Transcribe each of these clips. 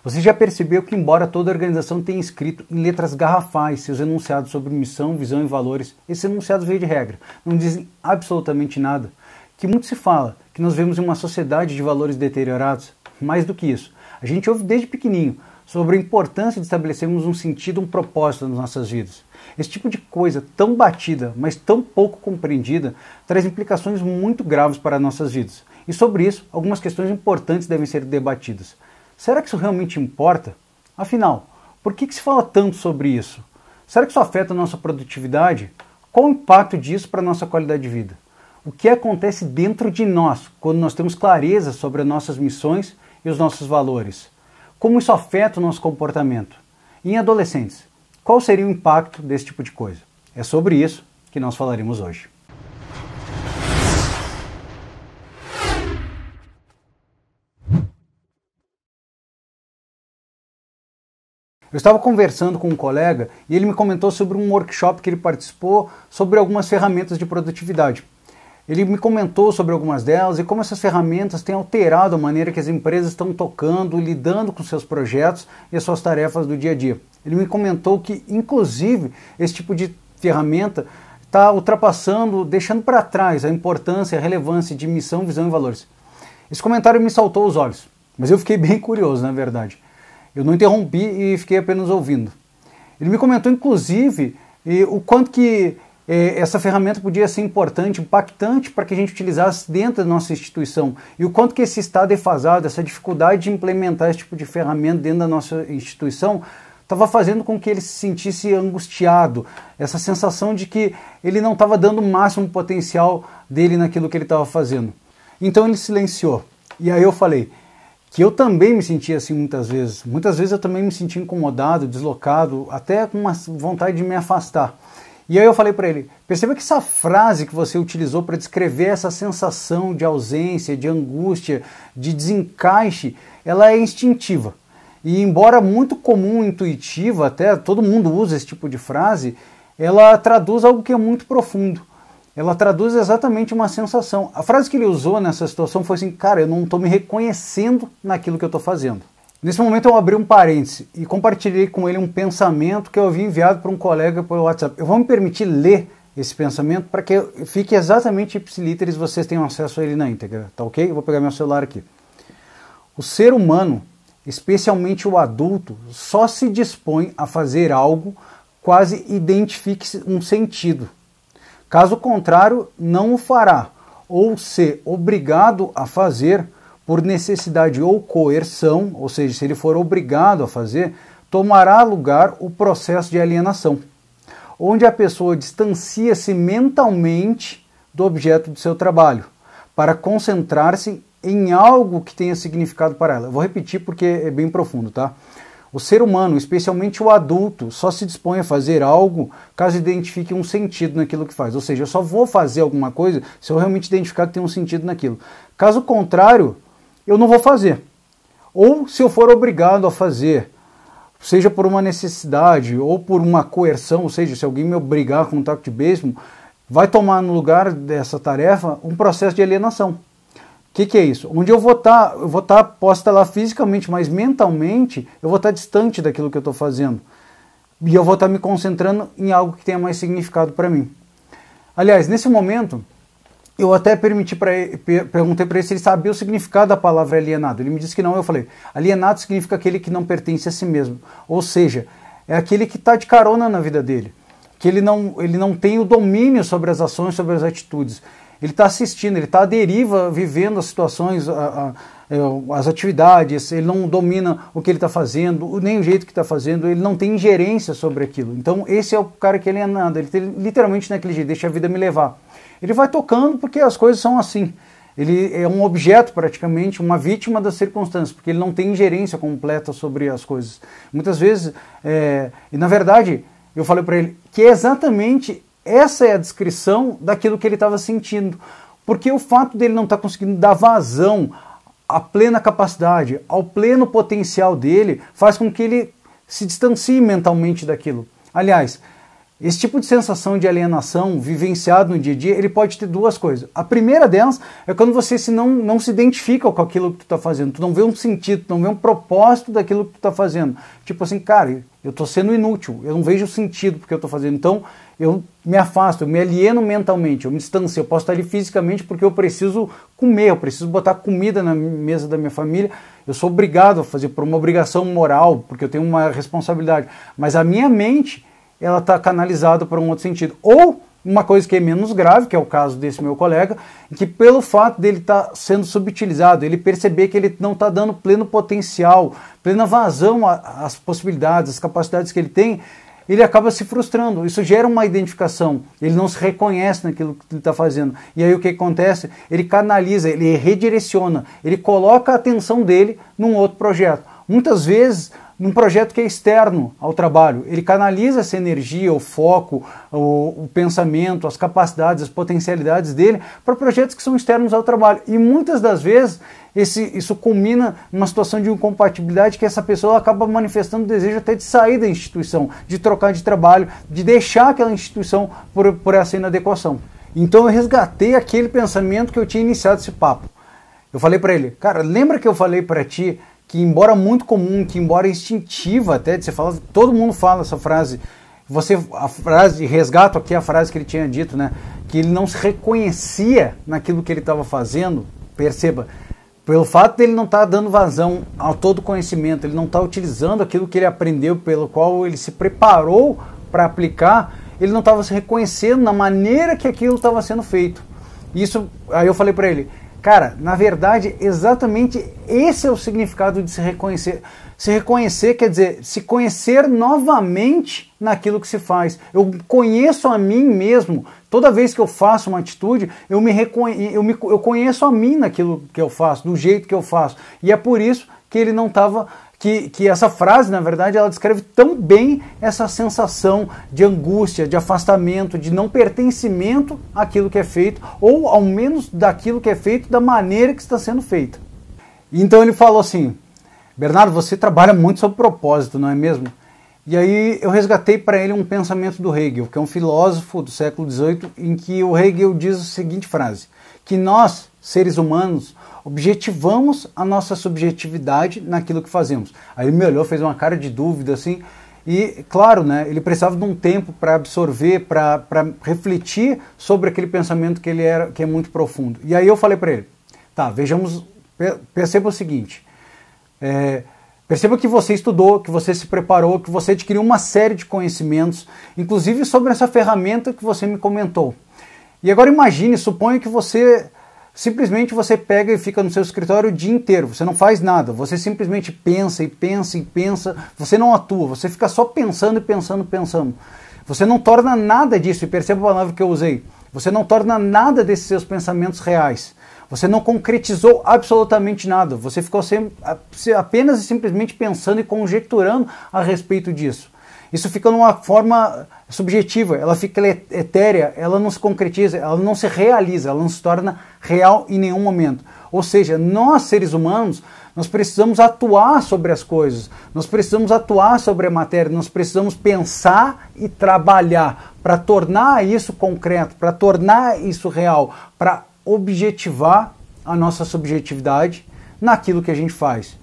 Você já percebeu que, embora toda organização tenha escrito em letras garrafais seus enunciados sobre missão, visão e valores, esses enunciados, via de regra, não dizem absolutamente nada? Que muito se fala que nós vivemos em uma sociedade de valores deteriorados? Mais do que isso, a gente ouve desde pequenininho sobre a importância de estabelecermos um sentido, um propósito nas nossas vidas. Esse tipo de coisa tão batida, mas tão pouco compreendida, traz implicações muito graves para nossas vidas. E sobre isso, algumas questões importantes devem ser debatidas. Será que isso realmente importa? Afinal, por que se fala tanto sobre isso? Será que isso afeta a nossa produtividade? Qual o impacto disso para a nossa qualidade de vida? O que acontece dentro de nós quando nós temos clareza sobre as nossas missões e os nossos valores? Como isso afeta o nosso comportamento? E em adolescentes, qual seria o impacto desse tipo de coisa? É sobre isso que nós falaremos hoje. Eu estava conversando com um colega e ele me comentou sobre um workshop que ele participou sobre algumas ferramentas de produtividade. Ele me comentou sobre algumas delas e como essas ferramentas têm alterado a maneira que as empresas estão tocando, lidando com seus projetos e as suas tarefas do dia a dia. Ele me comentou que, inclusive, esse tipo de ferramenta está ultrapassando, deixando para trás a importância e a relevância de missão, visão e valores. Esse comentário me saltou aos olhos, mas eu fiquei bem curioso, na verdade. Eu não interrompi e fiquei apenas ouvindo. Ele me comentou, inclusive, o quanto que essa ferramenta podia ser importante, impactante para que a gente utilizasse dentro da nossa instituição e o quanto que esse estado defasado, essa dificuldade de implementar esse tipo de ferramenta dentro da nossa instituição estava fazendo com que ele se sentisse angustiado, essa sensação de que ele não estava dando o máximo potencial dele naquilo que ele estava fazendo. Então ele silenciou. E aí eu falei que eu também me sentia assim muitas vezes. Muitas vezes eu também me sentia incomodado, deslocado, até com uma vontade de me afastar. E aí eu falei para ele, perceba que essa frase que você utilizou para descrever essa sensação de ausência, de angústia, de desencaixe, ela é instintiva. E embora muito comum, intuitiva, até todo mundo usa esse tipo de frase, ela traduz algo que é muito profundo. Ela traduz exatamente uma sensação. A frase que ele usou nessa situação foi assim, cara, eu não estou me reconhecendo naquilo que eu estou fazendo. Nesse momento eu abri um parêntese e compartilhei com ele um pensamento que eu havia enviado para um colega pelo WhatsApp. Eu vou me permitir ler esse pensamento para que fique exatamente ipsiliteris, vocês tenham acesso a ele na íntegra, tá ok? Eu vou pegar meu celular aqui. O ser humano, especialmente o adulto, só se dispõe a fazer algo, quase identifique um sentido. Caso contrário, não o fará, ou se obrigado a fazer por necessidade ou coerção, ou seja, se ele for obrigado a fazer, tomará lugar o processo de alienação, onde a pessoa distancia-se mentalmente do objeto do seu trabalho, para concentrar-se em algo que tenha significado para ela. Eu vou repetir porque é bem profundo, tá? O ser humano, especialmente o adulto, só se dispõe a fazer algo caso identifique um sentido naquilo que faz. Ou seja, eu só vou fazer alguma coisa se eu realmente identificar que tem um sentido naquilo. Caso contrário, eu não vou fazer. Ou se eu for obrigado a fazer, seja por uma necessidade ou por uma coerção, ou seja, se alguém me obrigar com um taco de beisebol, vai tomar no lugar dessa tarefa um processo de alienação. O que é isso? Onde posso estar lá fisicamente, mas mentalmente eu vou estar distante daquilo que eu estou fazendo. E eu vou estar me concentrando em algo que tenha mais significado para mim. Aliás, nesse momento, eu até perguntei para ele se ele sabia o significado da palavra alienado. Ele me disse que não, eu falei, alienado significa aquele que não pertence a si mesmo. Ou seja, é aquele que está de carona na vida dele. Que ele não tem o domínio sobre as ações, sobre as atitudes. Ele está assistindo, ele está à deriva, vivendo as situações, as atividades, ele não domina o que ele está fazendo, nem o jeito que está fazendo, ele não tem ingerência sobre aquilo. Então esse é o cara que ele é nada, ele tem literalmente naquele jeito, deixa a vida me levar. Ele vai tocando porque as coisas são assim. Ele é um objeto praticamente, uma vítima das circunstâncias, porque ele não tem ingerência completa sobre as coisas. Muitas vezes, e na verdade, eu falei para ele que é exatamente essa é a descrição daquilo que ele estava sentindo. Porque o fato dele não estar conseguindo dar vazão à plena capacidade, ao pleno potencial dele, faz com que ele se distancie mentalmente daquilo. Aliás, Esse tipo de sensação de alienação vivenciado no dia a dia, ele pode ter duas coisas. A primeira delas é quando você não se identifica com aquilo que tu está fazendo, tu não vê um sentido, tu não vê um propósito daquilo que tu está fazendo. Tipo assim, cara, eu estou sendo inútil, eu não vejo sentido porque eu estou fazendo. Então eu me afasto, eu me alieno mentalmente, eu me distancio, eu posso estar ali fisicamente porque eu preciso comer, eu preciso botar comida na mesa da minha família, eu sou obrigado a fazer por uma obrigação moral, porque eu tenho uma responsabilidade. Mas a minha mente, ela está canalizada para um outro sentido. Ou uma coisa que é menos grave, que é o caso desse meu colega, que pelo fato dele estar sendo subutilizado, ele perceber que ele não está dando pleno potencial, plena vazão às possibilidades, às capacidades que ele tem, ele acaba se frustrando. Isso gera uma identificação, ele não se reconhece naquilo que ele está fazendo. E aí o que acontece? Ele canaliza, ele redireciona, ele coloca a atenção dele num outro projeto. Muitas vezes num projeto que é externo ao trabalho. Ele canaliza essa energia, o foco, o pensamento, as capacidades, as potencialidades dele para projetos que são externos ao trabalho. E muitas das vezes isso culmina numa situação de incompatibilidade que essa pessoa acaba manifestando o desejo até de sair da instituição, de trocar de trabalho, de deixar aquela instituição por essa inadequação. Então eu resgatei aquele pensamento que eu tinha iniciado esse papo. Eu falei para ele, cara, lembra que eu falei para ti que embora muito comum, que embora instintiva até de você falar, todo mundo fala essa frase, a frase, resgato aqui a frase que ele tinha dito, né, que ele não se reconhecia naquilo que ele estava fazendo, perceba, pelo fato de ele não estar dando vazão a todo conhecimento, ele não está utilizando aquilo que ele aprendeu, pelo qual ele se preparou para aplicar, ele não estava se reconhecendo na maneira que aquilo estava sendo feito. Isso, aí eu falei para ele, cara, na verdade, exatamente esse é o significado de se reconhecer. Se reconhecer quer dizer se conhecer novamente naquilo que se faz. Eu conheço a mim mesmo. Toda vez que eu faço uma atitude, eu conheço a mim naquilo que eu faço, do jeito que eu faço. E é por isso que ele não estava... Que essa frase, na verdade, ela descreve tão bem essa sensação de angústia, de afastamento, de não pertencimento àquilo que é feito, ou ao menos daquilo que é feito da maneira que está sendo feito. Então ele falou assim, Bernardo, você trabalha muito sobre propósito, não é mesmo? E aí eu resgatei para ele um pensamento do Hegel, que é um filósofo do século XVIII, em que o Hegel diz a seguinte frase, que nós, seres humanos, objetivamos a nossa subjetividade naquilo que fazemos. Aí ele me olhou, fez uma cara de dúvida assim, e claro, né, ele precisava de um tempo para absorver, para refletir sobre aquele pensamento que é muito profundo. E aí eu falei para ele, tá, vejamos, perceba o seguinte, perceba que você estudou, que você se preparou, que você adquiriu uma série de conhecimentos, inclusive sobre essa ferramenta que você me comentou. E agora imagine, suponha que simplesmente você pega e fica no seu escritório o dia inteiro, você não faz nada, você simplesmente pensa e pensa e pensa, você não atua, você fica só pensando e pensando e pensando. Você não torna nada disso, e perceba a palavra que eu usei, você não torna nada desses seus pensamentos reais. Você não concretizou absolutamente nada, você ficou apenas e simplesmente pensando e conjecturando a respeito disso. Isso fica numa forma subjetiva, ela fica etérea, ela não se concretiza, ela não se realiza, ela não se torna real em nenhum momento. Ou seja, nós seres humanos, nós precisamos atuar sobre as coisas, nós precisamos atuar sobre a matéria, nós precisamos pensar e trabalhar para tornar isso concreto, para tornar isso real, para objetivar a nossa subjetividade naquilo que a gente faz.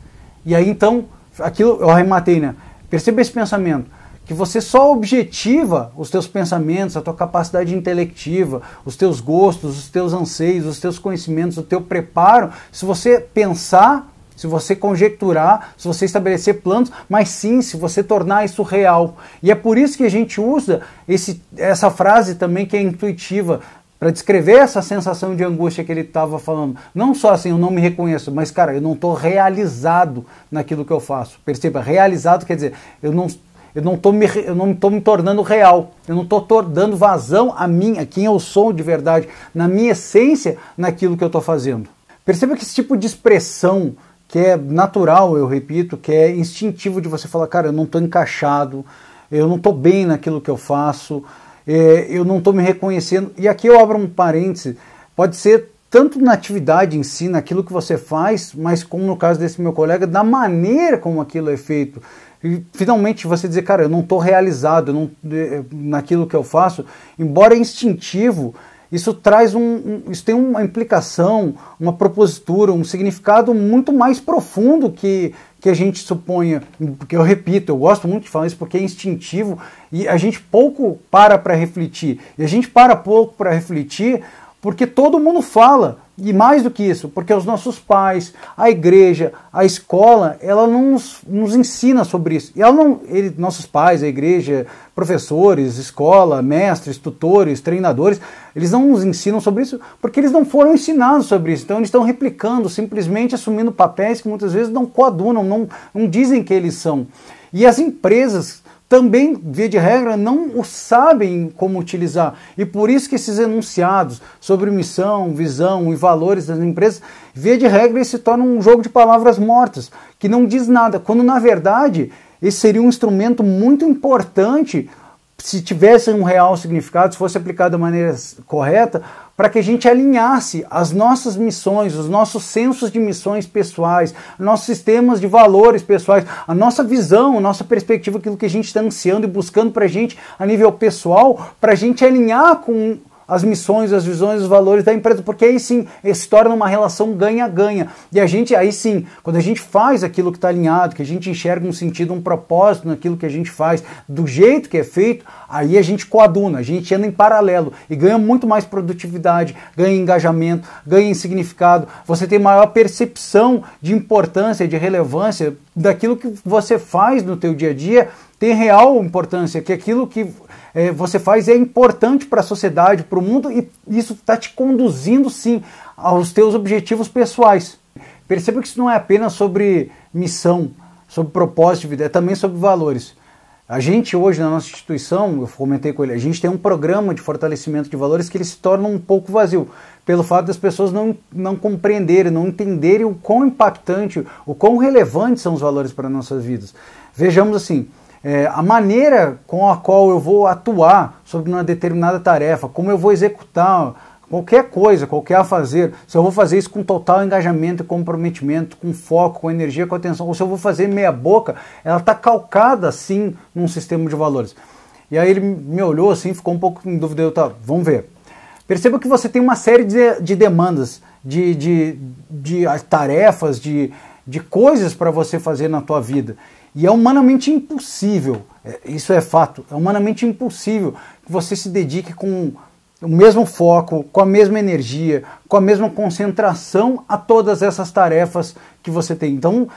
E aí então, aquilo eu arrematei, né? Perceba esse pensamento, que você só objetiva os teus pensamentos, a tua capacidade intelectiva, os teus gostos, os teus anseios, os teus conhecimentos, o teu preparo, se você pensar, se você conjecturar, se você estabelecer planos, mas sim, se você tornar isso real. E é por isso que a gente usa essa frase também que é intuitiva, para descrever essa sensação de angústia que ele estava falando. Não só assim, eu não me reconheço, mas cara, eu não estou realizado naquilo que eu faço. Perceba, realizado quer dizer, eu não estou me tornando real, eu não estou dando vazão a mim, a quem eu sou de verdade, na minha essência, naquilo que eu estou fazendo. Perceba que esse tipo de expressão, que é natural, eu repito, que é instintivo de você falar, cara, eu não estou encaixado, eu não estou bem naquilo que eu faço, eu não estou me reconhecendo. E aqui eu abro um parêntese, pode ser tanto na atividade em si, naquilo que você faz, mas como no caso desse meu colega, da maneira como aquilo é feito. E finalmente você dizer, cara, eu não estou realizado naquilo que eu faço, embora instintivo, isso traz isso tem uma implicação, uma propositura, um significado muito mais profundo que a gente suponha. Porque eu repito, eu gosto muito de falar isso porque é instintivo e a gente pouco para refletir. E a gente para pouco para refletir porque todo mundo fala. E mais do que isso, porque os nossos pais, a igreja, a escola, ela não nos ensina sobre isso. E nossos pais, a igreja, professores, escola, mestres, tutores, treinadores, eles não nos ensinam sobre isso porque eles não foram ensinados sobre isso. Então eles estão replicando, simplesmente assumindo papéis que muitas vezes não coadunam, não dizem que eles são. E as empresas também, via de regra, não sabem como utilizar. E por isso que esses enunciados sobre missão, visão e valores das empresas, via de regra, se tornam um jogo de palavras mortas, que não diz nada, quando na verdade esse seria um instrumento muito importante, se tivesse um real significado, se fosse aplicado da maneira correta, para que a gente alinhasse as nossas missões, os nossos sensos de missões pessoais, nossos sistemas de valores pessoais, a nossa visão, a nossa perspectiva, aquilo que a gente está ansiando e buscando para a gente a nível pessoal, para a gente alinhar com as missões, as visões, os valores da empresa, porque aí sim se torna uma relação ganha-ganha. E a gente, aí sim, quando a gente faz aquilo que está alinhado, que a gente enxerga um sentido, um propósito naquilo que a gente faz, do jeito que é feito, aí a gente coaduna, a gente anda em paralelo e ganha muito mais produtividade, ganha engajamento, ganha em significado, você tem maior percepção de importância, de relevância daquilo que você faz no teu dia a dia, tem real importância, que aquilo que você faz é importante para a sociedade, para o mundo, e isso está te conduzindo sim aos teus objetivos pessoais. Perceba que isso não é apenas sobre missão, sobre propósito de vida, é também sobre valores. A gente hoje na nossa instituição, eu comentei com ele, a gente tem um programa de fortalecimento de valores que ele se torna um pouco vazio, pelo fato das pessoas não compreenderem, não entenderem o quão impactante, o quão relevantes são os valores para nossas vidas. Vejamos assim, a maneira com a qual eu vou atuar sobre uma determinada tarefa, como eu vou executar qualquer coisa, qualquer a fazer, se eu vou fazer isso com total engajamento e comprometimento, com foco, com energia, com atenção, ou se eu vou fazer meia boca, ela está calcada assim num sistema de valores. E aí ele me olhou assim, ficou um pouco em dúvida, vamos ver. Perceba que você tem uma série de demandas, de tarefas, de coisas para você fazer na tua vida. E é humanamente impossível, isso é fato, é humanamente impossível que você se dedique com o mesmo foco, com a mesma energia, com a mesma concentração a todas essas tarefas que você tem. Então,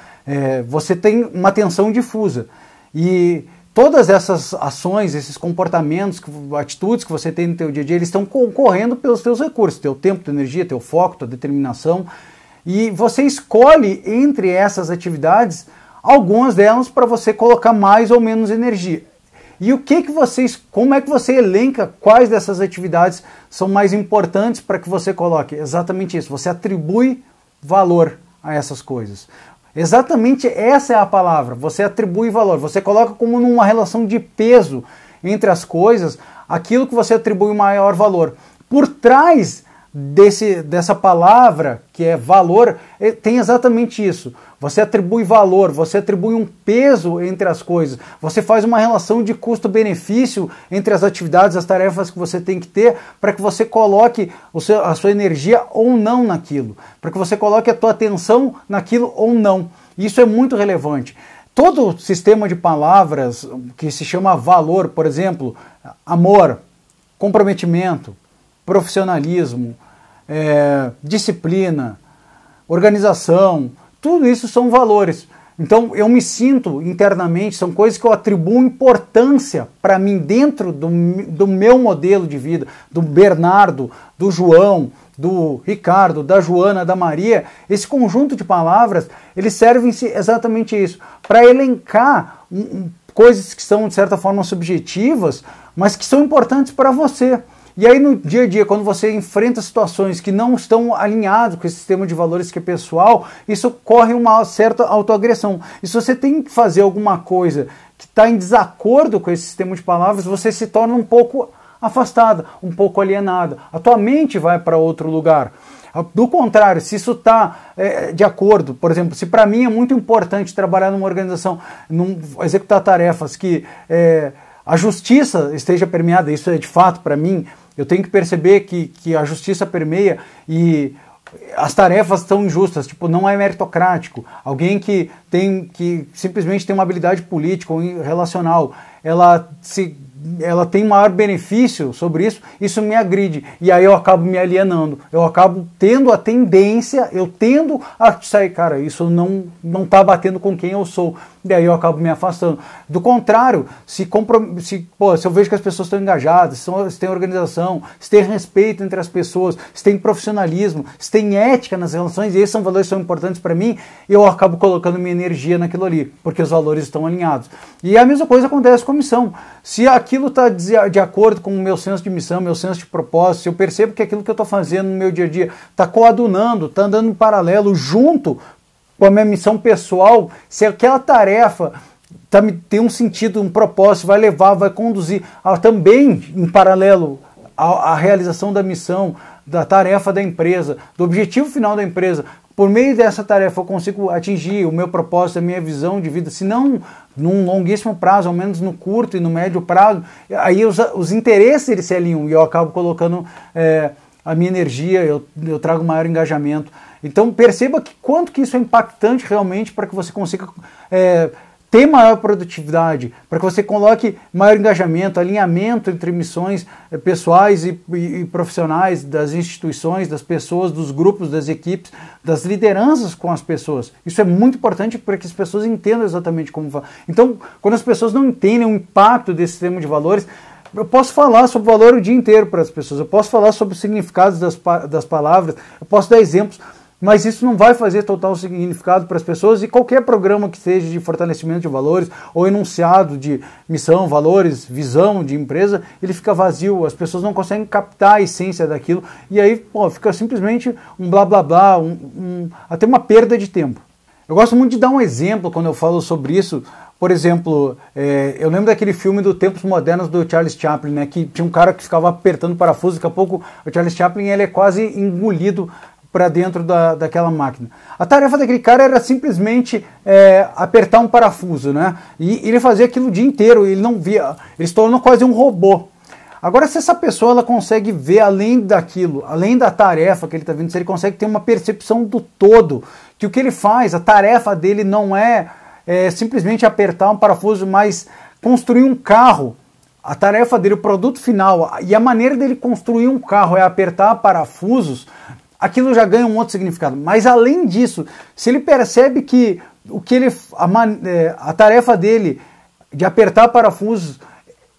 você tem uma atenção difusa. E todas essas ações, esses comportamentos, atitudes que você tem no teu dia a dia, eles estão concorrendo pelos teus recursos, teu tempo, tua energia, teu foco, tua determinação. E você escolhe entre essas atividades algumas delas para você colocar mais ou menos energia. E como é que você elenca quais dessas atividades são mais importantes para que você coloque? Exatamente isso, você atribui valor a essas coisas. Exatamente essa é a palavra, você atribui valor, você coloca como numa relação de peso entre as coisas aquilo que você atribui maior valor. Por trás dessa palavra, que é valor, tem exatamente isso. Você atribui valor, você atribui um peso entre as coisas, você faz uma relação de custo-benefício entre as atividades, as tarefas que você tem que ter para que você coloque a sua energia ou não naquilo, para que você coloque a tua atenção naquilo ou não. Isso é muito relevante. Todo sistema de palavras que se chama valor, por exemplo, amor, comprometimento, profissionalismo, disciplina, organização, tudo isso são valores. Então eu me sinto internamente, são coisas que eu atribuo importância para mim dentro do meu modelo de vida, do Bernardo, do João, do Ricardo, da Joana, da Maria. Esse conjunto de palavras, eles servem exatamente isso, para elencar coisas que são de certa forma subjetivas, mas que são importantes para você. E aí no dia a dia, quando você enfrenta situações que não estão alinhadas com esse sistema de valores que é pessoal, isso corre uma certa autoagressão. E se você tem que fazer alguma coisa que está em desacordo com esse sistema de palavras, você se torna um pouco afastada, um pouco alienada. A tua mente vai para outro lugar. Do contrário, se isso está de acordo, por exemplo, se para mim é muito importante trabalhar numa organização, executar tarefas que a justiça esteja permeada, isso é de fato para mim, eu tenho que perceber que a justiça permeia e as tarefas estão injustas, tipo, não é meritocrático. Alguém que simplesmente tem uma habilidade política ou relacional, ela tem maior benefício sobre isso, isso me agride. E aí eu acabo me alienando, eu acabo tendo a tendência, eu tendo a sair, cara, isso não tá batendo com quem eu sou. E aí eu acabo me afastando. Do contrário, se eu vejo que as pessoas estão engajadas, se tem organização, se tem respeito entre as pessoas, se tem profissionalismo, se tem ética nas relações, e esses são valores que são importantes para mim, eu acabo colocando minha energia naquilo ali, porque os valores estão alinhados. E a mesma coisa acontece com a missão. Se aquilo está de acordo com o meu senso de missão, meu senso de propósito, se eu percebo que aquilo que eu estou fazendo no meu dia a dia está coadunando, está andando em paralelo, junto com a minha missão pessoal, se aquela tarefa tem um sentido, um propósito, vai conduzir também em paralelo à realização da missão, da tarefa da empresa, do objetivo final da empresa, por meio dessa tarefa eu consigo atingir o meu propósito, a minha visão de vida, se não num longuíssimo prazo, ao menos no curto e no médio prazo, aí os interesses eles se alinham e eu acabo colocando a minha energia, eu trago maior engajamento. Então perceba quanto que isso é impactante realmente para que você consiga ter maior produtividade, para que você coloque maior engajamento, alinhamento entre missões pessoais e profissionais, das instituições, das pessoas, dos grupos, das equipes, das lideranças com as pessoas. Isso é muito importante para que as pessoas entendam exatamente como vai. Então, quando as pessoas não entendem o impacto desse sistema de valores, eu posso falar sobre valor o dia inteiro para as pessoas, eu posso falar sobre os significados das palavras, eu posso dar exemplos, mas isso não vai fazer total significado para as pessoas e qualquer programa que seja de fortalecimento de valores ou enunciado de missão, valores, visão de empresa, ele fica vazio, as pessoas não conseguem captar a essência daquilo e aí fica simplesmente um blá blá blá, até uma perda de tempo. Eu gosto muito de dar um exemplo quando eu falo sobre isso. Por exemplo, eu lembro daquele filme do Tempos Modernos do Charles Chaplin, né, que tinha um cara que ficava apertando parafuso, daqui a pouco o Charles Chaplin ele é quase engolido para dentro daquela máquina. A tarefa daquele cara era simplesmente apertar um parafuso, né? E ele fazia aquilo o dia inteiro, ele não via, ele se tornou quase um robô. Agora, se essa pessoa ela consegue ver além daquilo, além da tarefa que ele está vendo, se ele consegue ter uma percepção do todo, que o que ele faz, a tarefa dele não é simplesmente apertar um parafuso, mas construir um carro. A tarefa dele, o produto final, e a maneira dele construir um carro é apertar parafusos, aquilo já ganha um outro significado. Mas além disso, se ele percebe que a tarefa dele de apertar parafusos,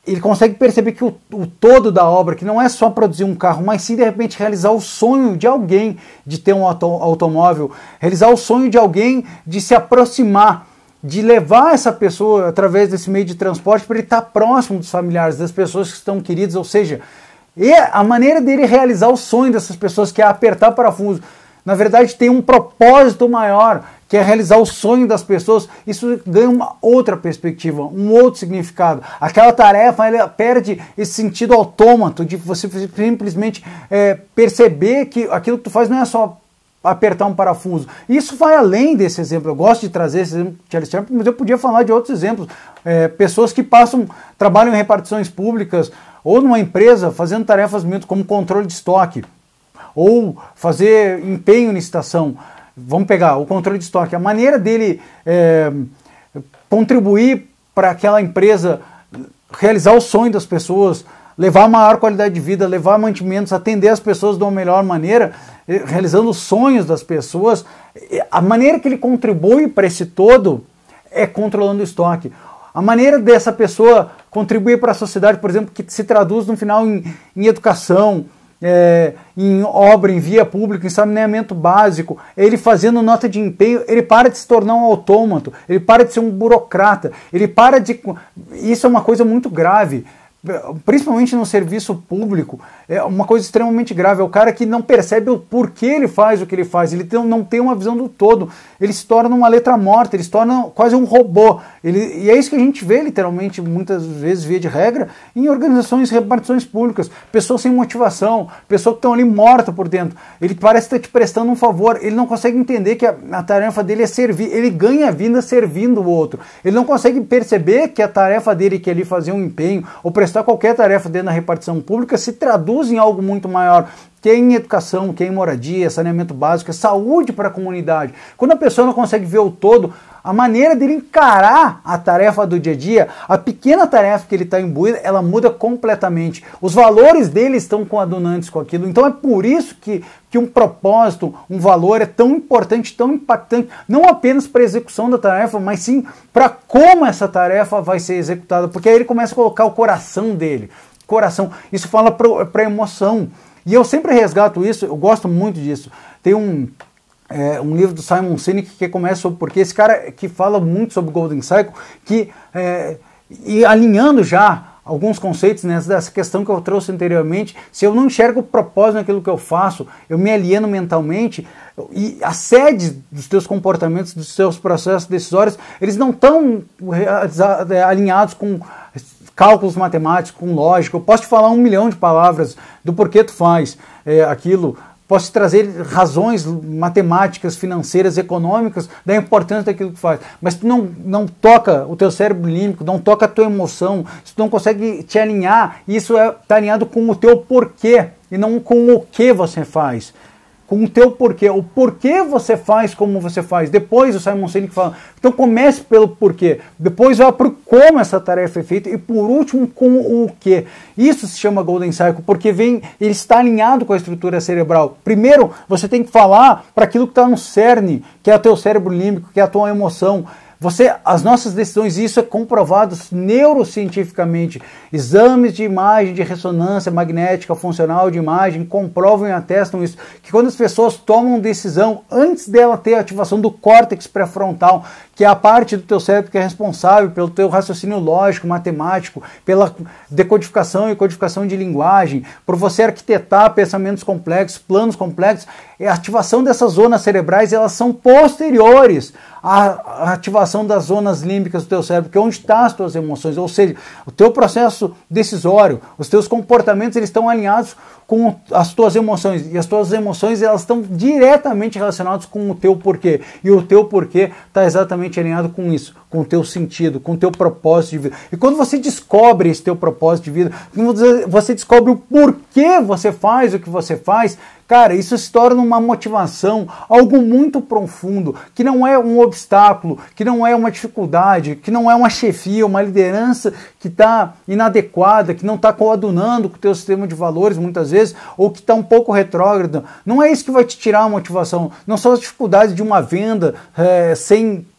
ele consegue perceber que o todo da obra, que não é só produzir um carro, mas sim de repente realizar o sonho de alguém de ter um automóvel, realizar o sonho de alguém de se aproximar, de levar essa pessoa através desse meio de transporte para ele estar próximo dos familiares, das pessoas que estão queridas, ou seja, a maneira dele realizar o sonho dessas pessoas, que é apertar parafuso, na verdade tem um propósito maior, que é realizar o sonho das pessoas. Isso ganha uma outra perspectiva, um outro significado. Aquela tarefa ela perde esse sentido autômato de você simplesmente perceber que aquilo que tu faz não é só apertar um parafuso. Isso vai além desse exemplo. Eu gosto de trazer esse exemplo de Charles Chaplin, mas eu podia falar de outros exemplos. Pessoas que trabalham em repartições públicas ou numa empresa fazendo tarefas como controle de estoque ou fazer empenho em licitação. Vamos pegar o controle de estoque. A maneira dele contribuir para aquela empresa realizar o sonho das pessoas, levar maior qualidade de vida, levar mantimentos, atender as pessoas de uma melhor maneira, realizando os sonhos das pessoas, a maneira que ele contribui para esse todo é controlando o estoque. A maneira dessa pessoa contribuir para a sociedade, por exemplo, que se traduz no final em educação, em obra, em via pública, em saneamento básico, ele fazendo nota de empenho, ele para de se tornar um autômato, ele para de ser um burocrata, ele para de... Isso é uma coisa muito grave, principalmente no serviço público, é uma coisa extremamente grave. É o cara que não percebe o porquê ele faz o que ele faz, ele não tem uma visão do todo, ele se torna uma letra morta, ele se torna quase um robô. E é isso que a gente vê, literalmente, muitas vezes, via de regra, em organizações e repartições públicas. Pessoas sem motivação, pessoas que estão ali mortas por dentro. Ele parece estar te prestando um favor, ele não consegue entender que a tarefa dele é servir, ele ganha a vida servindo o outro. Ele não consegue perceber que a tarefa dele, que é ali fazer um empenho, ou prestar qualquer tarefa dentro da repartição pública, se traduz em algo muito maior, que é em educação, que é em moradia, saneamento básico, é saúde para a comunidade. Quando a pessoa não consegue ver o todo, a maneira dele encarar a tarefa do dia a dia, a pequena tarefa que ele está imbuído, ela muda completamente. Os valores dele estão coadunantes com aquilo. Então é por isso que um propósito, um valor é tão importante, tão impactante, não apenas para a execução da tarefa, mas sim para como essa tarefa vai ser executada. Porque aí ele começa a colocar o coração dele. Coração. Isso fala para a emoção. E eu sempre resgato isso, eu gosto muito disso. Tem um livro do Simon Sinek que começa sobre porque esse cara que fala muito sobre Golden Cycle, e alinhando já alguns conceitos dessa questão que eu trouxe anteriormente, se eu não enxergo o propósito naquilo que eu faço, eu me alieno mentalmente, e a sede dos teus comportamentos, dos teus processos decisórios, eles não estão alinhados com cálculos matemáticos, com lógica. Eu posso te falar 1 milhão de palavras do porquê tu faz aquilo, posso te trazer razões matemáticas, financeiras, econômicas da importância daquilo que faz, mas tu não toca o teu cérebro límbico, não toca a tua emoção, tu não consegue te alinhar, isso está alinhado com o teu porquê e não com o que você faz. Com o teu porquê, o porquê você faz como você faz. Depois o Simon Sinek fala, então comece pelo porquê, depois vá para o como essa tarefa é feita e por último com o que. Isso se chama Golden Cycle, porque ele está alinhado com a estrutura cerebral. Primeiro você tem que falar para aquilo que está no cerne, que é o teu cérebro límbico, que é a tua emoção. As nossas decisões, isso é comprovado neurocientificamente. Exames de imagem de ressonância magnética funcional de imagem comprovam e atestam isso, que quando as pessoas tomam decisão, antes dela ter a ativação do córtex pré-frontal, que é a parte do teu cérebro que é responsável pelo teu raciocínio lógico, matemático, pela decodificação e codificação de linguagem, por você arquitetar pensamentos complexos, planos complexos, a ativação dessas zonas cerebrais, elas são posteriores à ativação das zonas límbicas do teu cérebro, que é onde estão as tuas emoções, ou seja, o teu processo decisório, os teus comportamentos, eles estão alinhados com as tuas emoções, e as tuas emoções, elas estão diretamente relacionadas com o teu porquê, e o teu porquê está exatamente alinhado com isso, com o teu sentido, com o teu propósito de vida. E quando você descobre esse teu propósito de vida, quando você descobre o porquê você faz o que você faz, cara, isso se torna uma motivação, algo muito profundo, que não é um obstáculo, que não é uma dificuldade, que não é uma chefia, uma liderança que está inadequada, que não está coadunando com o teu sistema de valores muitas vezes, ou que está um pouco retrógrado. Não é isso que vai te tirar a motivação, não são as dificuldades de uma venda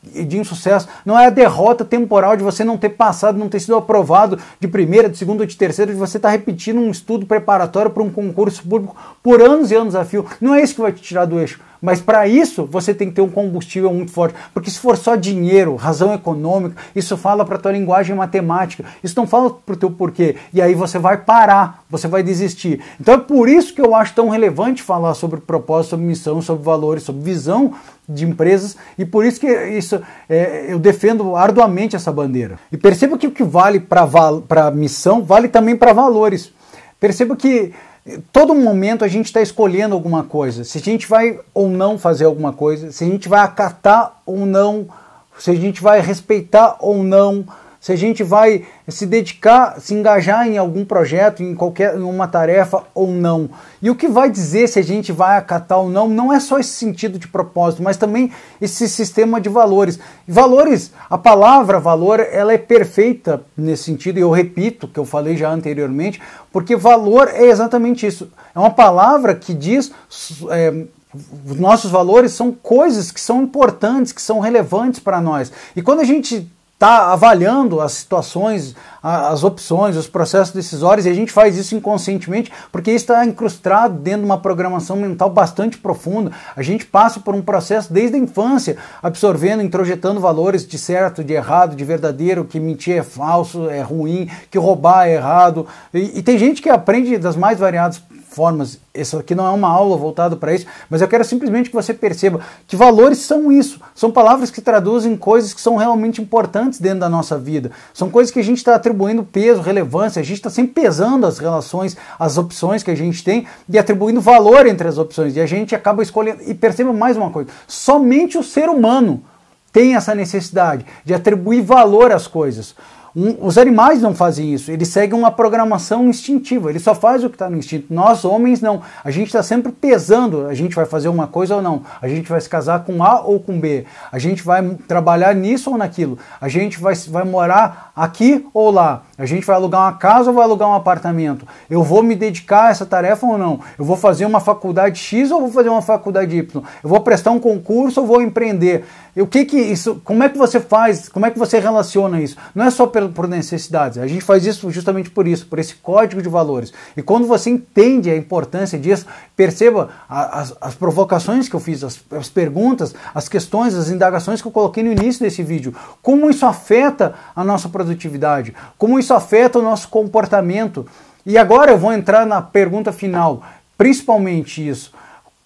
de insucesso, não é a derrota temporal de você não ter passado, não ter sido aprovado de primeira, de segunda ou de terceira, de você estar repetindo um estudo preparatório para um concurso público por anos e anos a fio. Não é isso que vai te tirar do eixo. Mas para isso você tem que ter um combustível muito forte, porque se for só dinheiro, razão econômica, isso fala para a tua linguagem matemática, isso não fala para o teu porquê, e aí você vai parar, você vai desistir. Então é por isso que eu acho tão relevante falar sobre propósito, sobre missão, sobre valores, sobre visão de empresas, e por isso que eu defendo arduamente essa bandeira. E perceba que o que vale para missão vale também para valores. Perceba que todo momento a gente está escolhendo alguma coisa, se a gente vai ou não fazer alguma coisa, se a gente vai acatar ou não, se a gente vai respeitar ou não, se a gente vai se dedicar, se engajar em algum projeto, em uma tarefa ou não. E o que vai dizer se a gente vai acatar ou não, não é só esse sentido de propósito, mas também esse sistema de valores. Valores, a palavra valor, ela é perfeita nesse sentido, e eu repito, que eu falei já anteriormente, porque valor é exatamente isso. É uma palavra que diz... os nossos valores são coisas que são importantes, que são relevantes para nós. E quando a gente está avaliando as situações, as opções, os processos decisórios, e a gente faz isso inconscientemente, porque isso está incrustado dentro de uma programação mental bastante profunda. A gente passa por um processo desde a infância, absorvendo, introjetando valores de certo, de errado, de verdadeiro, que mentir é falso, é ruim, que roubar é errado. E tem gente que aprende das mais variadas formas. Essa aqui não é uma aula voltada para isso, mas eu quero simplesmente que você perceba que valores são isso. São palavras que traduzem coisas que são realmente importantes dentro da nossa vida. São coisas que a gente está atribuindo peso, relevância, a gente está sempre pesando as relações, as opções que a gente tem e atribuindo valor entre as opções. E a gente acaba escolhendo. E perceba mais uma coisa, somente o ser humano tem essa necessidade de atribuir valor às coisas. Os animais não fazem isso, eles seguem uma programação instintiva, eles só fazem o que está no instinto. Nós, homens, não. A gente está sempre pesando, a gente vai fazer uma coisa ou não, a gente vai se casar com A ou com B, a gente vai trabalhar nisso ou naquilo, a gente vai morar aqui ou lá, a gente vai alugar uma casa ou vai alugar um apartamento, eu vou me dedicar a essa tarefa ou não, eu vou fazer uma faculdade X ou vou fazer uma faculdade Y, eu vou prestar um concurso ou vou empreender. Como é que você faz, como é que você relaciona isso? Não é só por necessidades, a gente faz isso justamente por isso, por esse código de valores. E quando você entende a importância disso, perceba as provocações que eu fiz, as perguntas, as questões, as indagações que eu coloquei no início desse vídeo, como isso afeta a nossa produtividade, como isso afeta o nosso comportamento. E agora eu vou entrar na pergunta final, principalmente isso.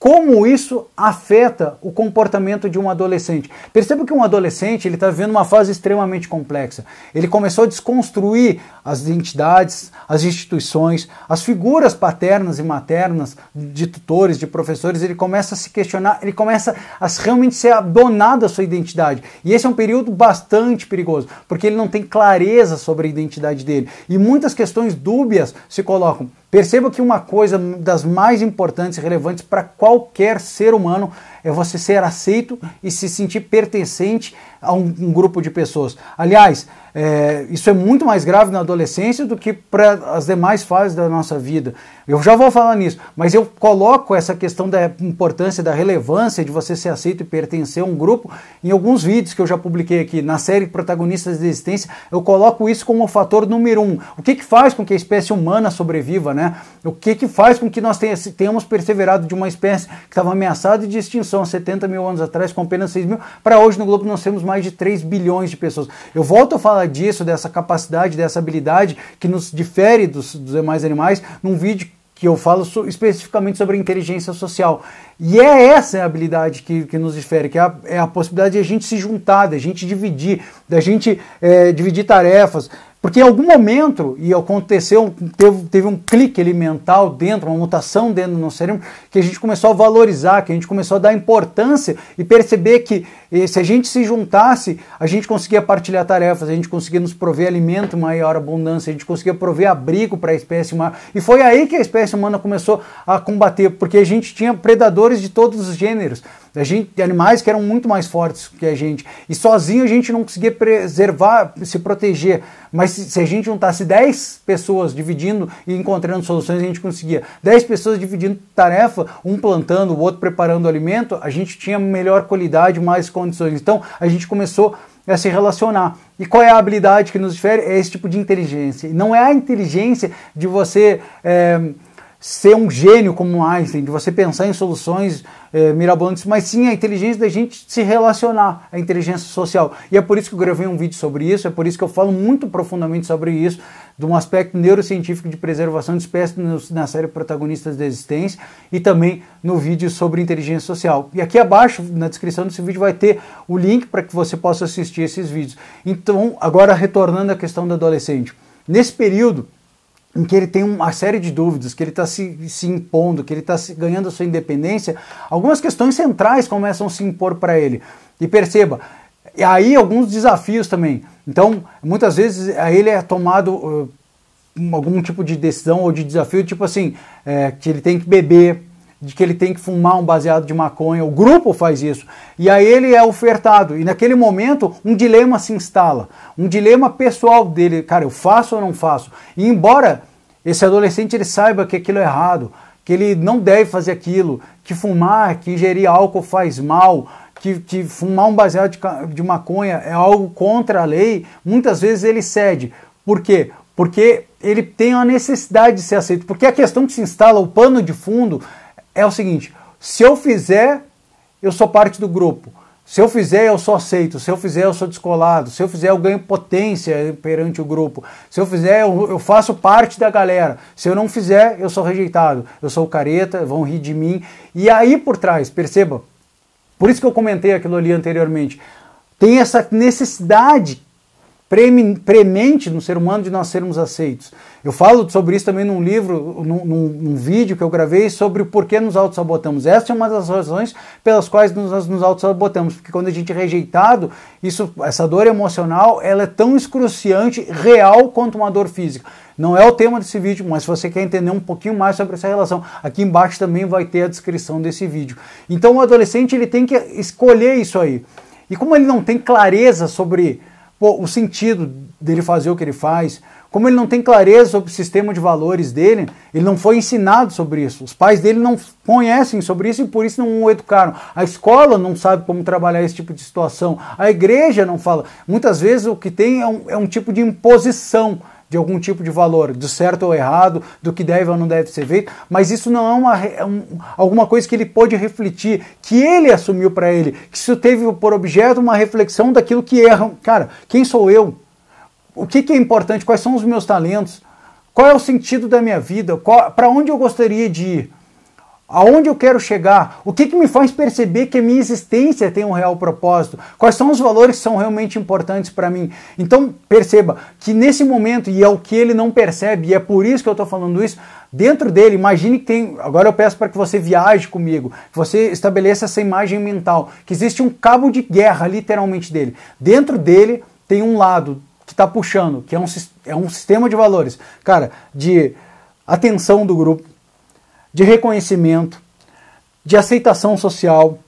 Como isso afeta o comportamento de um adolescente? Perceba que um adolescente ele está vivendo uma fase extremamente complexa. Ele começou a desconstruir as identidades, as instituições, as figuras paternas e maternas de tutores, de professores. Ele começa a se questionar, ele começa a realmente ser dono da sua identidade. E esse é um período bastante perigoso, porque ele não tem clareza sobre a identidade dele. E muitas questões dúbias se colocam. Perceba que uma coisa das mais importantes e relevantes para qualquer ser humano é você ser aceito e se sentir pertencente a um grupo de pessoas. Aliás, isso é muito mais grave na adolescência do que para as demais fases da nossa vida. Eu já vou falar nisso, mas eu coloco essa questão da importância, da relevância de você ser aceito e pertencer a um grupo em alguns vídeos que eu já publiquei aqui. Na série Protagonistas da Existência, eu coloco isso como o fator número 1. O que faz com que a espécie humana sobreviva, né? O que faz com que nós tenhamos perseverado de uma espécie que estava ameaçada de extinção há 70 mil anos atrás, com apenas 6 mil, para hoje no globo nós temos mais de 3 bilhões de pessoas. Eu volto a falar disso, dessa capacidade, dessa habilidade que nos difere dos demais animais, num vídeo que eu falo especificamente sobre inteligência social. E é essa a habilidade que nos difere, que é a possibilidade de a gente se juntar, da gente dividir, da gente dividir tarefas. Porque em algum momento, e aconteceu, teve um clique ali mental dentro, uma mutação dentro do nosso cérebro, que a gente começou a valorizar, que a gente começou a dar importância e perceber que se a gente se juntasse, a gente conseguia partilhar tarefas, a gente conseguia nos prover alimento em maior abundância, a gente conseguia prover abrigo para a espécie humana. E foi aí que a espécie humana começou a combater, porque a gente tinha predadores de todos os gêneros. Animais que eram muito mais fortes que a gente. E sozinho a gente não conseguia preservar, se proteger. Mas se a gente juntasse 10 pessoas dividindo e encontrando soluções, a gente conseguia. 10 pessoas dividindo tarefa, um plantando, o outro preparando o alimento, a gente tinha melhor qualidade, mais condições. Então a gente começou a se relacionar. E qual é a habilidade que nos difere? É esse tipo de inteligência. E não é a inteligência de você ser um gênio como Einstein, de você pensar em soluções mirabolantes, mas sim a inteligência da gente se relacionar, a inteligência social. E é por isso que eu gravei um vídeo sobre isso, é por isso que eu falo muito profundamente sobre isso, de um aspecto neurocientífico de preservação de espécies na série Protagonistas da Existência e também no vídeo sobre inteligência social. E aqui abaixo, na descrição desse vídeo, vai ter o link para que você possa assistir esses vídeos. Então, agora retornando à questão do adolescente. Nesse período em que ele tem uma série de dúvidas, que ele está se impondo, que ele está ganhando a sua independência, algumas questões centrais começam a se impor para ele. E perceba, e aí alguns desafios também. Então, muitas vezes ele é tomado algum tipo de decisão ou de desafio, tipo assim, que ele tem que beber, de que ele tem que fumar um baseado de maconha, o grupo faz isso, e aí ele é ofertado, e naquele momento um dilema se instala, um dilema pessoal dele, cara, eu faço ou não faço? E embora esse adolescente ele saiba que aquilo é errado, que ele não deve fazer aquilo, que fumar, que ingerir álcool faz mal, que fumar um baseado de maconha é algo contra a lei, muitas vezes ele cede. Por quê? Porque ele tem a necessidade de ser aceito, porque a questão que se instala, o pano de fundo, é o seguinte: se eu fizer, eu sou parte do grupo. Se eu fizer, eu sou aceito. Se eu fizer, eu sou descolado. Se eu fizer, eu ganho potência perante o grupo. Se eu fizer, eu faço parte da galera. Se eu não fizer, eu sou rejeitado. Eu sou careta, vão rir de mim. E aí por trás, perceba, por isso que eu comentei aquilo ali anteriormente, tem essa necessidade premente no ser humano de nós sermos aceitos. Eu falo sobre isso também num livro, num vídeo que eu gravei sobre o porquê nos autossabotamos. Essa é uma das razões pelas quais nós nos autossabotamos, porque quando a gente é rejeitado, essa dor emocional, ela é tão excruciante, real, quanto uma dor física. Não é o tema desse vídeo, mas se você quer entender um pouquinho mais sobre essa relação, aqui embaixo também vai ter a descrição desse vídeo. Então o adolescente ele tem que escolher isso aí. E como ele não tem clareza sobre o sentido dele fazer o que ele faz, como ele não tem clareza sobre o sistema de valores dele, ele não foi ensinado sobre isso. Os pais dele não conhecem sobre isso e por isso não o educaram. A escola não sabe como trabalhar esse tipo de situação. A igreja não fala. Muitas vezes o que tem é um tipo de imposição de algum tipo de valor, do certo ou errado, do que deve ou não deve ser feito, mas isso não é alguma coisa que ele pôde refletir, que ele assumiu para ele, que isso teve por objeto uma reflexão daquilo que erra. Cara, quem sou eu? O que é importante? Quais são os meus talentos? Qual é o sentido da minha vida? Para onde eu gostaria de ir? Aonde eu quero chegar? O que me faz perceber que a minha existência tem um real propósito? Quais são os valores que são realmente importantes para mim? Então, perceba que nesse momento, e é o que ele não percebe, e é por isso que eu estou falando isso, dentro dele, imagine que tem... Agora eu peço para que você viaje comigo, que você estabeleça essa imagem mental, que existe um cabo de guerra, literalmente, dele. Dentro dele tem um lado que está puxando, que é um sistema de valores, cara, de atenção do grupo, de reconhecimento, de aceitação social,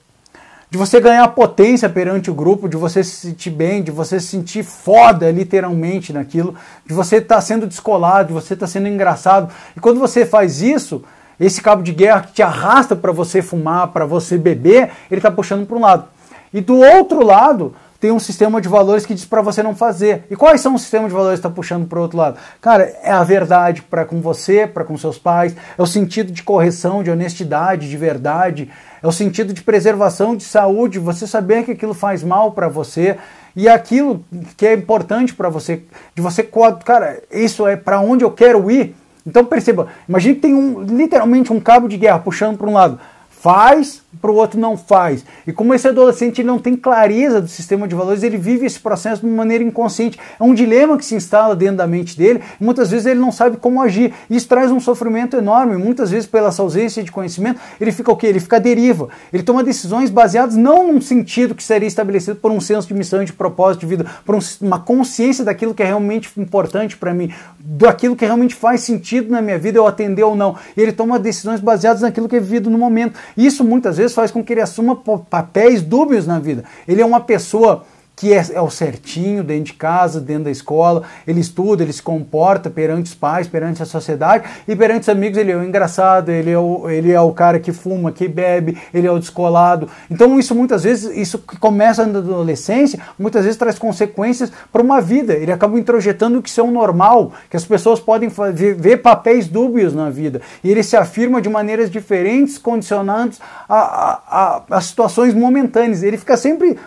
de você ganhar potência perante o grupo, de você se sentir bem, de você se sentir foda literalmente naquilo, de você estar sendo descolado, de você estar sendo engraçado. E quando você faz isso, esse cabo de guerra que te arrasta para você fumar, para você beber, ele está puxando para um lado. E do outro lado, tem um sistema de valores que diz para você não fazer. E quais são os sistemas de valores que está puxando para o outro lado? Cara, é a verdade para com você, para com seus pais, é o sentido de correção, de honestidade, de verdade, é o sentido de preservação, de saúde, você saber que aquilo faz mal para você e aquilo que é importante para você, de você, cara, isso é para onde eu quero ir. Então perceba, imagine que tem literalmente um cabo de guerra puxando para um lado. Faz, para o outro não faz. E como esse adolescente ele não tem clareza do sistema de valores, ele vive esse processo de uma maneira inconsciente. É um dilema que se instala dentro da mente dele e muitas vezes ele não sabe como agir. Isso traz um sofrimento enorme. Muitas vezes, pela essa ausência de conhecimento, ele fica o quê? Ele fica à deriva. Ele toma decisões baseadas não num sentido que seria estabelecido por um senso de missão e de propósito de vida, por uma consciência daquilo que é realmente importante para mim, daquilo que realmente faz sentido na minha vida, eu atender ou não. E ele toma decisões baseadas naquilo que é vivido no momento. Isso muitas vezes faz com que ele assuma papéis dúbios na vida. Ele é uma pessoa que é o certinho dentro de casa, dentro da escola, ele estuda, ele se comporta perante os pais, perante a sociedade e perante os amigos ele é o engraçado, ele é o cara que fuma, que bebe, ele é o descolado. Então isso muitas vezes, isso que começa na adolescência, muitas vezes traz consequências para uma vida. Ele acaba introjetando que isso é um normal, que as pessoas podem ver papéis dúbios na vida. E ele se afirma de maneiras diferentes, condicionados a situações momentâneas. Ele fica sempre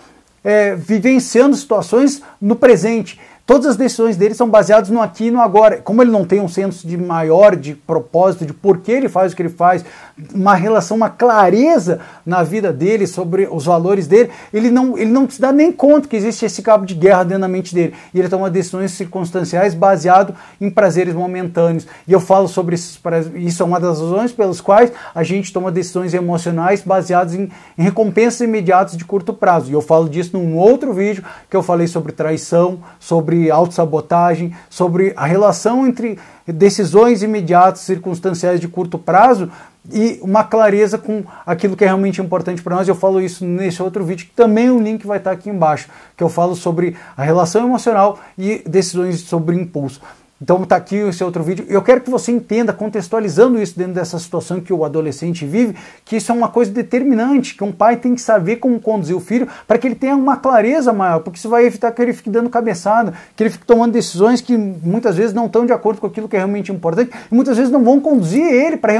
vivenciando situações no presente. Todas as decisões dele são baseadas no aqui e no agora. Como ele não tem um senso de maior, de propósito, de por que ele faz o que ele faz, uma relação, uma clareza na vida dele sobre os valores dele, ele não se dá nem conta que existe esse cabo de guerra dentro da mente dele. E ele toma decisões circunstanciais baseado em prazeres momentâneos. E eu falo sobre isso é uma das razões pelas quais a gente toma decisões emocionais baseadas em recompensas imediatas de curto prazo. E eu falo disso num outro vídeo que eu falei sobre traição, sobre autossabotagem, sobre a relação entre decisões imediatas, circunstanciais de curto prazo e uma clareza com aquilo que é realmente importante para nós. Eu falo isso nesse outro vídeo, que também o link vai estar aqui embaixo, que eu falo sobre a relação emocional e decisões sobre impulso. Então tá aqui esse outro vídeo. Eu quero que você entenda, contextualizando isso dentro dessa situação que o adolescente vive, que isso é uma coisa determinante, que um pai tem que saber como conduzir o filho para que ele tenha uma clareza maior, porque isso vai evitar que ele fique dando cabeçada, que ele fique tomando decisões que muitas vezes não estão de acordo com aquilo que é realmente importante e muitas vezes não vão conduzir ele para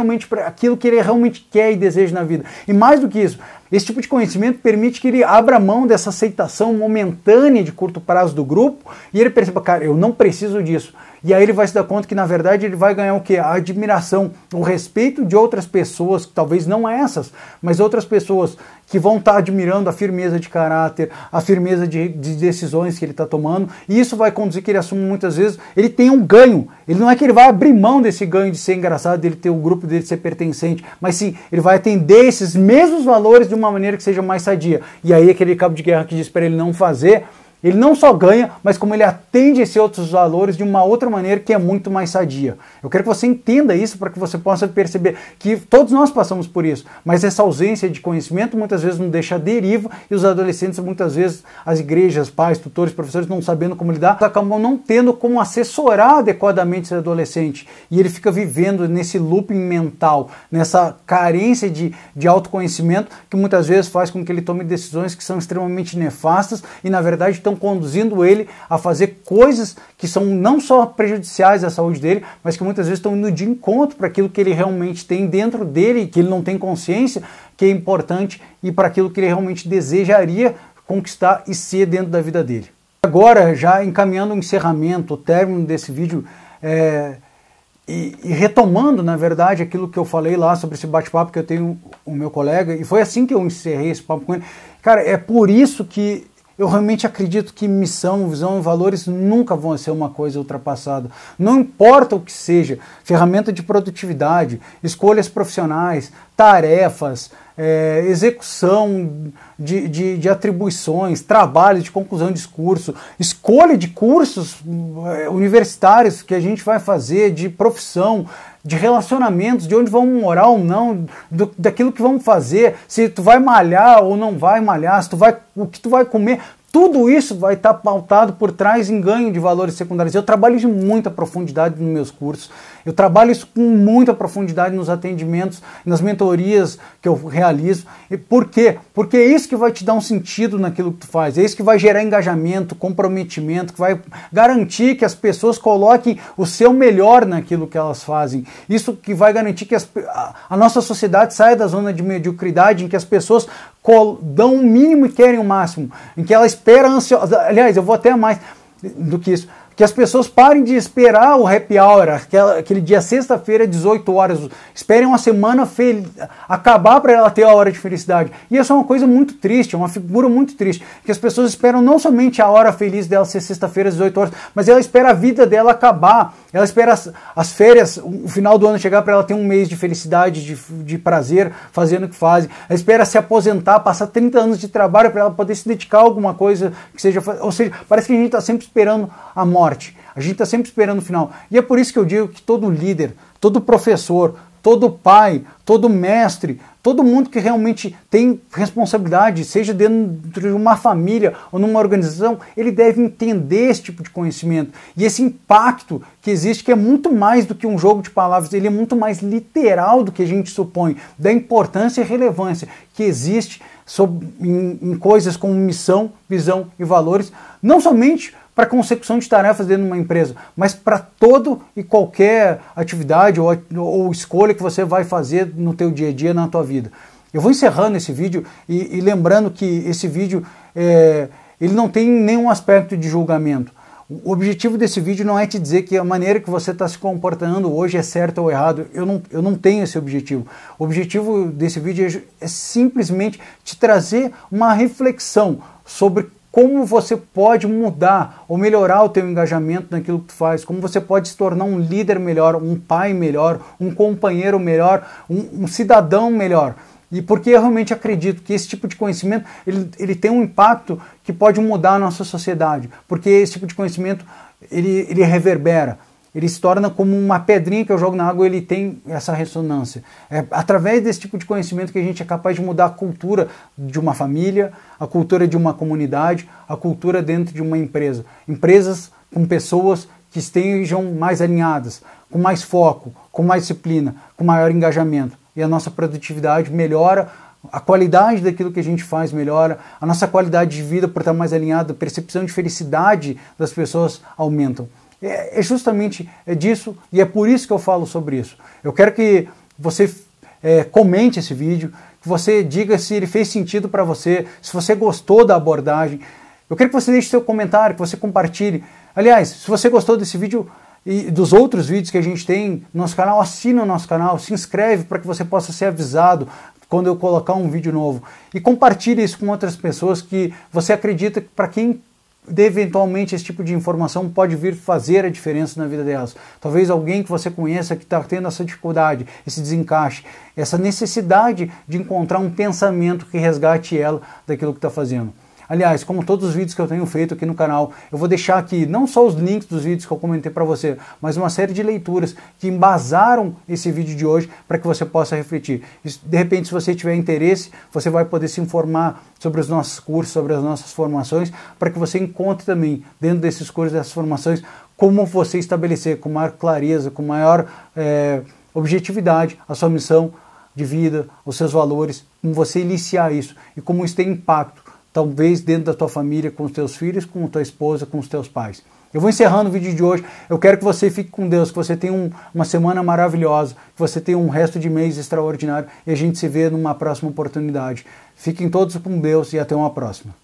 aquilo que ele realmente quer e deseja na vida. E mais do que isso, esse tipo de conhecimento permite que ele abra mão dessa aceitação momentânea de curto prazo do grupo e ele perceba, cara, eu não preciso disso. E aí ele vai se dar conta que, na verdade, ele vai ganhar o quê? A admiração, o respeito de outras pessoas, talvez não essas, mas outras pessoas que vão estar admirando a firmeza de caráter, a firmeza de decisões que ele está tomando, e isso vai conduzir que ele assuma muitas vezes, ele tem um ganho. Ele não é que ele vai abrir mão desse ganho de ser engraçado, dele ter o grupo dele ser pertencente, mas sim, ele vai atender esses mesmos valores de uma maneira que seja mais sadia. E aí aquele cabo de guerra que diz para ele não fazer, ele não só ganha, mas como ele atende esses outros valores de uma outra maneira que é muito mais sadia. Eu quero que você entenda isso para que você possa perceber que todos nós passamos por isso, mas essa ausência de conhecimento muitas vezes nos deixa à deriva e os adolescentes, muitas vezes, as igrejas, pais, tutores, professores não sabendo como lidar, acabam não tendo como assessorar adequadamente esse adolescente e ele fica vivendo nesse looping mental, nessa carência de autoconhecimento que muitas vezes faz com que ele tome decisões que são extremamente nefastas e na verdade estão conduzindo ele a fazer coisas que são não só prejudiciais à saúde dele, mas que muitas vezes estão indo de encontro para aquilo que ele realmente tem dentro dele, que ele não tem consciência, que é importante e para aquilo que ele realmente desejaria conquistar e ser dentro da vida dele. Agora, já encaminhando o encerramento, o término desse vídeo, e retomando, na verdade, aquilo que eu falei lá sobre esse bate-papo que eu tenho com o meu colega, e foi assim que eu encerrei esse papo com ele. Cara, é por isso que eu realmente acredito que missão, visão e valores nunca vão ser uma coisa ultrapassada. Não importa o que seja, ferramenta de produtividade, escolhas profissionais, tarefas, execução de atribuições, trabalho de conclusão de discurso, escolha de cursos universitários que a gente vai fazer, de profissão, de relacionamentos, de onde vamos morar ou não, daquilo que vamos fazer, se tu vai malhar ou não vai malhar, se tu vai, o que tu vai comer, tudo isso vai estar pautado por trás em ganho de valores secundários. Eu trabalho isso em muita profundidade nos meus cursos, eu trabalho isso com muita profundidade nos atendimentos, nas mentorias que eu realizo. E por quê? Porque é isso que vai te dar um sentido naquilo que tu faz, é isso que vai gerar engajamento, comprometimento, que vai garantir que as pessoas coloquem o seu melhor naquilo que elas fazem. Isso que vai garantir que a nossa sociedade saia da zona de mediocridade, em que as pessoas dão o mínimo e querem o máximo, em que ela espera ansiosa. Aliás, eu vou até mais do que isso. Que as pessoas parem de esperar o happy hour, aquele dia sexta-feira, 18 horas, esperem uma semana acabar para ela ter a hora de felicidade. E isso é uma coisa muito triste, é uma figura muito triste, que as pessoas esperam não somente a hora feliz dela ser sexta-feira, 18 horas, mas ela espera a vida dela acabar, ela espera as férias, o final do ano chegar para ela ter um mês de felicidade, de prazer, fazendo o que faz, ela espera se aposentar, passar 30 anos de trabalho para ela poder se dedicar a alguma coisa que seja, ou seja, parece que a gente está sempre esperando a morte. A gente está sempre esperando o final. E é por isso que eu digo que todo líder, todo professor, todo pai, todo mestre, todo mundo que realmente tem responsabilidade, seja dentro de uma família ou numa organização, ele deve entender esse tipo de conhecimento. E esse impacto que existe, que é muito mais do que um jogo de palavras, ele é muito mais literal do que a gente supõe, da importância e relevância que existe em coisas como missão, visão e valores, não somente para consecução de tarefas dentro de uma empresa, mas para todo e qualquer atividade ou escolha que você vai fazer no teu dia a dia, na tua vida. Eu vou encerrando esse vídeo e lembrando que esse vídeo ele não tem nenhum aspecto de julgamento. O objetivo desse vídeo não é te dizer que a maneira que você está se comportando hoje é certa ou errado. Eu não tenho esse objetivo. O objetivo desse vídeo é simplesmente te trazer uma reflexão sobre como você pode mudar ou melhorar o teu engajamento naquilo que tu faz, como você pode se tornar um líder melhor, um pai melhor, um companheiro melhor, um cidadão melhor. E porque eu realmente acredito que esse tipo de conhecimento ele tem um impacto que pode mudar a nossa sociedade, porque esse tipo de conhecimento ele reverbera. Ele se torna como uma pedrinha que eu jogo na água, ele tem essa ressonância. É através desse tipo de conhecimento que a gente é capaz de mudar a cultura de uma família, a cultura de uma comunidade, a cultura dentro de uma empresa. Empresas com pessoas que estejam mais alinhadas, com mais foco, com mais disciplina, com maior engajamento. E a nossa produtividade melhora, a qualidade daquilo que a gente faz melhora, a nossa qualidade de vida por estar mais alinhada, a percepção de felicidade das pessoas aumentam. É justamente disso e é por isso que eu falo sobre isso. Eu quero que você comente esse vídeo, que você diga se ele fez sentido para você, se você gostou da abordagem. Eu quero que você deixe seu comentário, que você compartilhe. Aliás, se você gostou desse vídeo e dos outros vídeos que a gente tem no nosso canal, assina o nosso canal, se inscreve para que você possa ser avisado quando eu colocar um vídeo novo. E compartilhe isso com outras pessoas que você acredita que para quem eventualmente esse tipo de informação pode vir fazer a diferença na vida delas. Talvez alguém que você conheça que está tendo essa dificuldade, esse desencaixe, essa necessidade de encontrar um pensamento que resgate ela daquilo que está fazendo. Aliás, como todos os vídeos que eu tenho feito aqui no canal, eu vou deixar aqui não só os links dos vídeos que eu comentei para você, mas uma série de leituras que embasaram esse vídeo de hoje para que você possa refletir. De repente, se você tiver interesse, você vai poder se informar sobre os nossos cursos, sobre as nossas formações, para que você encontre também, dentro desses cursos, dessas formações, como você estabelecer com maior clareza, com maior objetividade a sua missão de vida, os seus valores, como você iniciar isso e como isso tem impacto talvez dentro da tua família, com os teus filhos, com a tua esposa, com os teus pais. Eu vou encerrando o vídeo de hoje. Eu quero que você fique com Deus, que você tenha uma semana maravilhosa, que você tenha um resto de mês extraordinário e a gente se vê numa próxima oportunidade. Fiquem todos com Deus e até uma próxima.